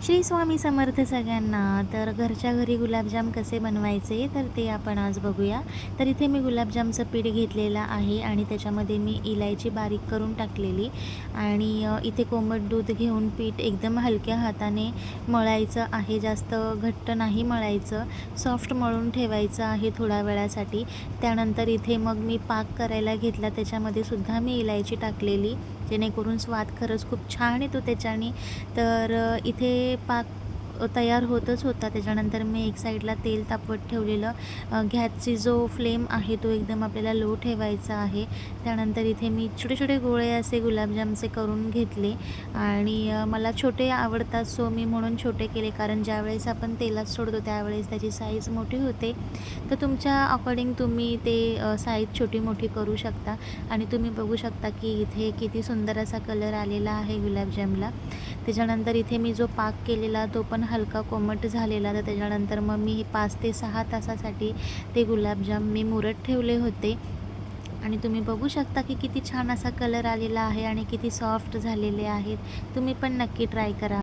श्री स्वामी समर्थ सगळ्यांना. तर घरच्या घरी गुलाबजाम कसे बनवायचे तर ते आपण आज बघूया. तर इथे मी गुलाबजामचं पीठ घेतलेलं आहे आणि त्याच्यामध्ये मी इलायची बारीक करून टाकलेली आणि इथे कोमट दूध घेऊन पीठ एकदम हलक्या हाताने मळायचं आहे. जास्त घट्ट नाही मळायचं, सॉफ्ट मळून ठेवायचं आहे थोड्या वेळासाठी. त्यानंतर इथे मग मी पाक करायला घेतला, त्याच्यामध्ये सुद्धा मी इलायची टाकलेली, जेणेकरून स्वाद खरंच खूप छान येतो त्याच्याने. तर इथे पाक तयार होतच होता. त्याच्यानंतर मी एक साईडला तेल तापवत ठेवलेलं. गॅसची जो फ्लेम आहे तो एकदम आपल्याला लो ठेवायचा आहे. त्यानंतर इथे मी छोटे छोटे गोळे असे गुलाबजामचे करून घेतले आणि मला छोटे आवडतात, सो मी म्हणून छोटे केले, कारण ज्यावेळेस आपण तेलात सोडतो त्यावेळेस त्याची साईज मोठी होते. तर तुमच्या अकॉर्डिंग तुम्ही ते साईज छोटी मोठी करू शकता. आणि तुम्ही बघू शकता की इथे किती सुंदर असा कलर आलेला आहे गुलाबजामला. त्याच्यानंतर इथे मी जो पाक केलेला तो पण हलका कोमट झालेला. तर त्याच्यानंतर मग मी 5 ते 6 तासासाठी ते गुलाबजाम मी मुरत ठेवले होते आणि तुम्ही बघू शकता की किती छान असा कलर आलेला आहे आणि किती सॉफ्ट झालेले आहेत. तुम्ही पण नक्की ट्राय करा.